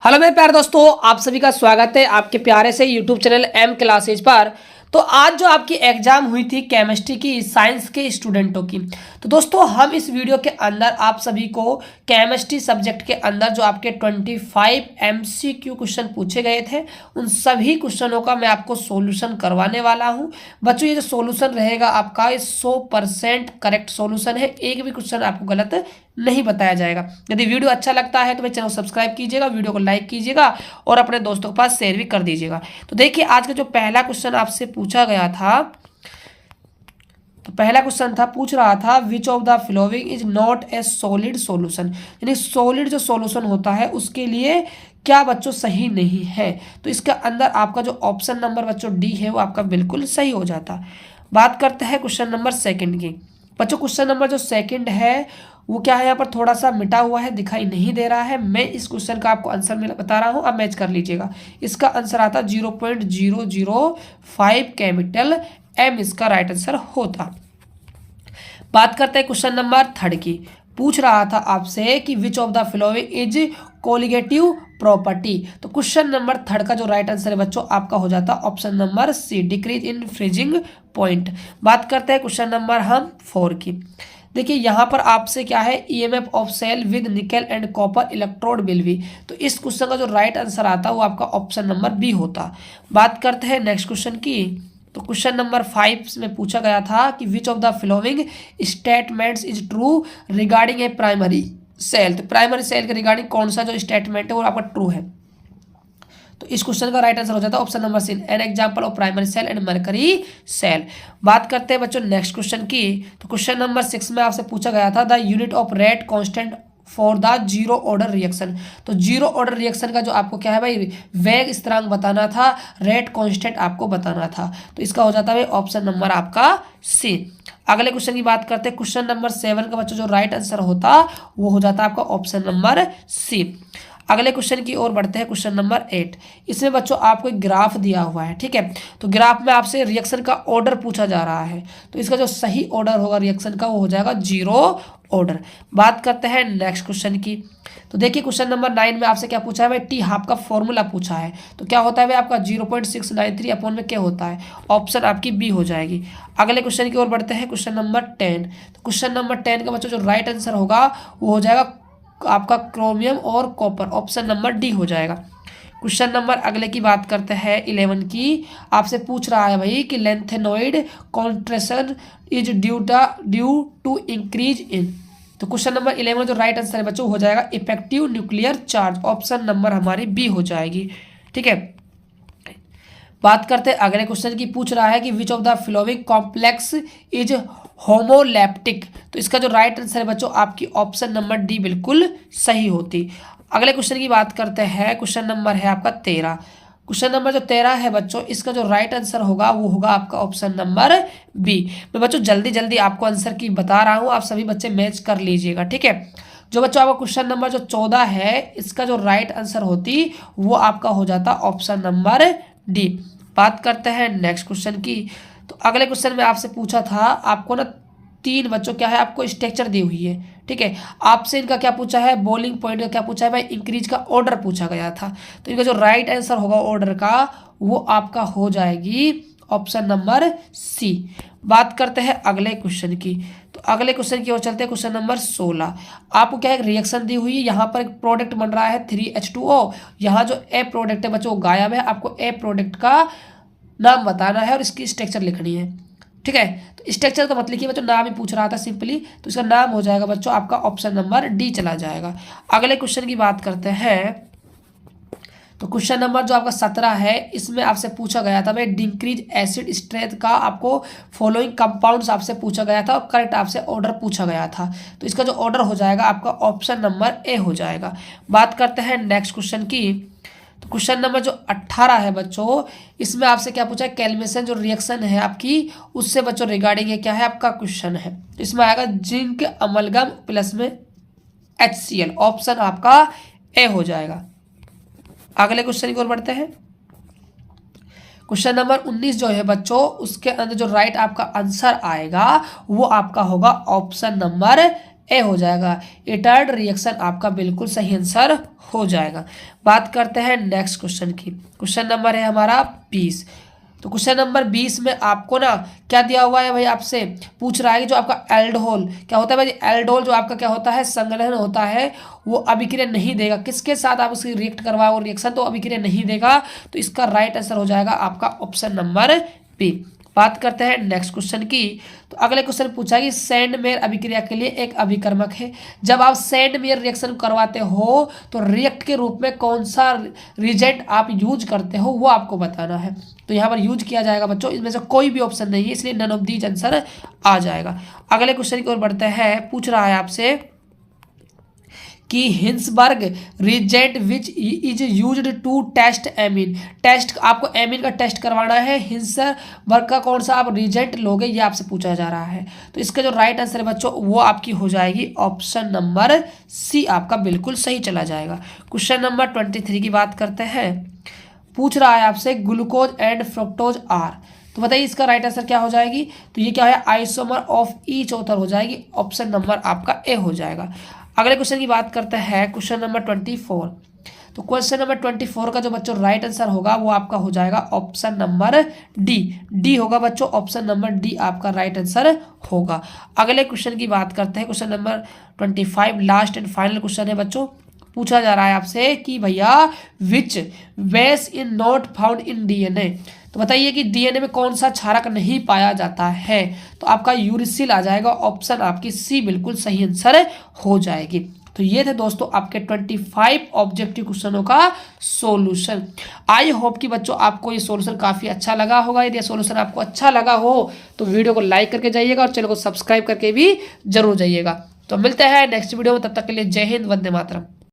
Hello मेरे प्यारे दोस्तों, आप सभी का स्वागत है आपके प्यारे से यूट्यूब चैनल एम क्लासेज पर। तो आज जो आपकी एग्जाम हुई थी केमिस्ट्री की, साइंस के स्टूडेंटों की, तो दोस्तों हम इस वीडियो के अंदर आप सभी को केमिस्ट्री सब्जेक्ट के अंदर जो आपके 25 MCQ क्वेश्चन पूछे गए थे उन सभी क्वेश्चनों का मैं आपको सॉल्यूशन करवाने वाला हूं। बच्चों ये जो सॉल्यूशन रहेगा आपका 100% करेक्ट सॉल्यूशन है, एक भी क्वेश्चन आपको गलत नहीं बताया जाएगा। यदि वीडियो अच्छा लगता है तो मेरे चैनल को सब्सक्राइब कीजिएगा, वीडियो को लाइक कीजिएगा और अपने दोस्तों के पास शेयर भी कर दीजिएगा। तो देखिए आज का जो पहला क्वेश्चन आपसे पूछा गया था, तो पहला क्वेश्चन था, पूछ रहा था विच of the following is not a solid solution, यानी सॉलिड जो सॉल्यूशन होता है उसके लिए क्या बच्चों सही नहीं है। तो इसके अंदर आपका जो ऑप्शन नंबर बच्चों डी है वो आपका बिल्कुल सही हो जाता। बात करते हैं क्वेश्चन नंबर सेकंड की। बच्चों क्वेश्चन नंबर जो सेकंड है वो क्या है, यहाँ पर थोड़ा सा मिटा हुआ है, दिखाई नहीं दे रहा है। मैं इस क्वेश्चन का आपको आंसर में बता रहा हूँ, अब मैच कर लीजिएगा। इसका आंसर आता 0.005 कैपिटल एम इसका राइट आंसर होता। बात करते हैं क्वेश्चन नंबर थर्ड की। पूछ रहा था आपसे कि which of the following is colligative property. तो क्वेश्चन नंबर थर्ड का जो राइट आंसर है बच्चों आपका हो जाता option number C, decrease in freezing point. बात करते हैं क्वेश्चन नंबर हम 4 की। देखिए यहाँ पर आपसे क्या है, EMF of cell with nickel and copper electrode will be. तो इस क्वेश्चन का जो राइट आंसर आता वो आपका ऑप्शन नंबर बी होता। बात करते हैं नेक्स्ट क्वेश्चन की। तो क्वेश्चन नंबर 5 में पूछा गया था कि which of the following statements is true regarding a primary cell. तो प्राइमरी सेल के रिगार्डिंग कौन सा जो स्टेटमेंट है वो आपका ट्रू है। तो इस क्वेश्चन का राइट आंसर हो जाता है option number C, an example of primary cell and mercury cell. बात करते हैं बच्चों नेक्स्ट क्वेश्चन की। तो क्वेश्चन नंबर 6 में आपसे पूछा गया था the unit of rate constant for the zero order reaction. तो जीरो ऑर्डर रिएक्शन का जो आपको क्या है भाई, वेग स्थिरांक बताना था, रेट कांस्टेंट आपको बताना था। तो इसका हो जाता है ऑप्शन नंबर आपका सी। अगले क्वेश्चन की बात करते हैं। क्वेश्चन नंबर 7 का बच्चों जो राइट आंसर होता वो हो जाता है आपका ऑप्शन नंबर सी। अगले क्वेश्चन की ओर बढ़ते हैं, क्वेश्चन नंबर 8। इसमें बच्चों आपको एक ग्राफ दिया हुआ है, ठीक है। तो ग्राफ में आपसे रिएक्शन का ऑर्डर पूछा जा रहा है, तो इसका जो सही ऑर्डर होगा रिएक्शन का वो हो जाएगा जीरो ऑर्डर। बात करते हैं नेक्स्ट क्वेश्चन की। तो देखिए क्वेश्चन नंबर 9 में आपसे क्या पूछा है भाई, टी हाफ का फॉर्मूला पूछा है। तो क्या होता है भाई आपका 0.693 अपॉन में क्या होता है, ऑप्शन आपकी बी हो जाएगी। अगले क्वेश्चन की ओर बढ़ते हैं, क्वेश्चन नंबर 10। तो क्वेश्चन नंबर 10 का बच्चों जो राइट आंसर होगा वो हो जाएगा आपका क्रोमियम और कॉपर, ऑप्शन नंबर डी हो जाएगा। क्वेश्चन नंबर अगले की बात करते हैं 11 की। आपसे पूछ रहा है भाई कि lanthanoid contraction is due to increase in. तो क्वेश्चन नंबर 11 जो राइट आंसर है बच्चों हो जाएगा effective nuclear charge, option number हमारी बी हो जाएगी, ठीक है। बात करते हैं अगले क्वेश्चन की। पूछ रहा है कि which of the following complex is homoleptic. तो इसका जो राइट आंसर है बच्चों आपकी ऑप्शन नंबर डी बिल्कुल सही होती। अगले क्वेश्चन की बात करते हैं। क्वेश्चन नंबर है आपका 13। क्वेश्चन नंबर जो 13 है बच्चों इसका जो राइट आंसर होगा वो होगा आपका ऑप्शन नंबर बी। मैं बच्चों जल्दी जल्दी आपको आंसर की बता रहा हूँ, आप सभी बच्चे मैच कर लीजिएगा, ठीक है। जो बच्चों आपका क्वेश्चन नंबर जो 14 है इसका जो राइट आंसर होती वो आपका हो जाता ऑप्शन नंबर डी। बात करते हैं नेक्स्ट क्वेश्चन की। तो अगले क्वेश्चन में आपसे पूछा था, आपको ना 3 बच्चों क्या है आपको स्ट्रक्चर दी हुई है, ठीक है। आपसे इनका क्या पूछा है, बॉइलिंग पॉइंट का क्या पूछा है भाई, इंक्रीज का ऑर्डर पूछा गया था। तो इनका जो राइट आंसर होगा ऑर्डर का वो आपका हो जाएगी ऑप्शन नंबर सी। बात करते हैं अगले क्वेश्चन की। तो अगले क्वेश्चन की ओर चलते हैं, क्वेश्चन नंबर 16। आपको क्या एक रिएक्शन दी हुई है, यहाँ पर एक प्रोडक्ट बन रहा है 3H2O। यहाँ जो ए प्रोडक्ट है बच्चों गायब है, आपको ए प्रोडक्ट का नाम बताना है और इसकी स्ट्रक्चर लिखनी है, ठीक है। तो स्ट्रक्चर तो मत लिखिए बच्चों, नाम ही पूछ रहा था सिंपली, तो इसका नाम हो जाएगा बच्चों आपका ऑप्शन नंबर डी चला जाएगा। अगले क्वेश्चन की बात करते हैं। तो क्वेश्चन नंबर जो आपका 17 है इसमें आपसे पूछा गया था भाई डिक्रीज एसिड स्ट्रेंथ का आपको फॉलोइंग कंपाउंड्स आपसे पूछा गया था और करेक्ट आपसे ऑर्डर पूछा गया था। तो इसका जो ऑर्डर हो जाएगा आपका ऑप्शन नंबर ए हो जाएगा। बात करते हैं नेक्स्ट क्वेश्चन की। तो क्वेश्चन नंबर जो 18 है बच्चों इसमें आपसे क्या पूछा है, कैल्मेशन जो रिएक्शन है आपकी उससे बच्चों रिगार्डिंग ये क्या है आपका क्वेश्चन है। इसमें आएगा जिंक अमलगम प्लस में HCl, ऑप्शन आपका ए हो जाएगा। अगले क्वेश्चन की ओर बढ़ते हैं। क्वेश्चन नंबर 19 जो है बच्चों उसके अंदर जो राइट आपका आंसर आएगा वो आपका होगा ऑप्शन नंबर ए हो जाएगा। इटर्ड रिएक्शन आपका बिल्कुल सही आंसर हो जाएगा। बात करते हैं नेक्स्ट क्वेश्चन की। क्वेश्चन नंबर है हमारा 20। तो क्वेश्चन नंबर 20 में आपको ना क्या दिया हुआ है भाई, आपसे पूछ रहा है कि जो आपका एल्डोल क्या होता है भाई, एल्डोल जो आपका क्या होता है संलग्न होता है वो अभिक्रिया नहीं देगा। किसके साथ आप उसकी रिएक्ट करवाओ रिएक्शन, तो अभिक्रिया नहीं देगा। तो इसका राइट आंसर हो जाएगा आपका ऑप्शन नंबर बी। बात करते हैं नेक्स्ट क्वेश्चन की। तो अगले क्वेश्चन पूछा कि सैंड मेयर अभिक्रिया के लिए एक अभिकर्मक है। जब आप सैंड मेयर रिएक्शन करवाते हो तो रिएक्ट के रूप में कौन सा रिजेंट आप यूज करते हो वो आपको बताना है। तो यहाँ पर यूज किया जाएगा बच्चों, इसमें से कोई भी ऑप्शन नहीं है, इसलिए नन ऑफ दीज आंसर आ जाएगा। अगले क्वेश्चन की ओर बढ़ते हैं। पूछ रहा है आपसे कि Hinsberg reagent which is used to test amine. Test आपको एमीन का टेस्ट करवाना है, हिंसबर्ग का कौन सा आप रिजेंट लोगे ये आपसे पूछा जा रहा है। तो इसका जो राइट आंसर है बच्चों वो आपकी हो जाएगी ऑप्शन नंबर सी, आपका बिल्कुल सही चला जाएगा। क्वेश्चन नंबर 23 की बात करते हैं। पूछ रहा है आपसे ग्लूकोज एंड फ्रुक्टोज आर। तो बताइए इसका राइट आंसर क्या हो जाएगी। तो ये क्या है, आइसोमर ऑफ ईच ऑथर हो जाएगी। ऑप्शन नंबर आपका ए हो जाएगा। अगले क्वेश्चन की बात करते हैं। Question number 24। तो क्वेश्चन नंबर 24 का जो बच्चों राइट आंसर होगा वो आपका हो जाएगा ऑप्शन नंबर डी। डी होगा बच्चों, ऑप्शन नंबर डी आपका राइट आंसर होगा। अगले क्वेश्चन की बात करते हैं। Question number 25 last and final question है बच्चों। पूछा जा रहा है आपसे कि भैया which base in not found in DNA. तो बताइए कि डीएनए में कौन सा क्षारक नहीं पाया जाता है। तो आपका यूरिसिल आ जाएगा। ऑप्शन आपकी सी बिल्कुल सही आंसर हो जाएगी। तो ये थे दोस्तों आपके 25 ऑब्जेक्टिव क्वेश्चनों का सॉल्यूशन। आई होप कि बच्चों आपको ये सॉल्यूशन काफ़ी अच्छा लगा होगा। यदि सॉल्यूशन आपको अच्छा लगा हो तो वीडियो को लाइक करके जाइएगा और चैनल को सब्सक्राइब करके भी जरूर जाइएगा। तो मिलते हैं नेक्स्ट वीडियो में, तब तक के लिए जय हिंद, वंदे मातरम।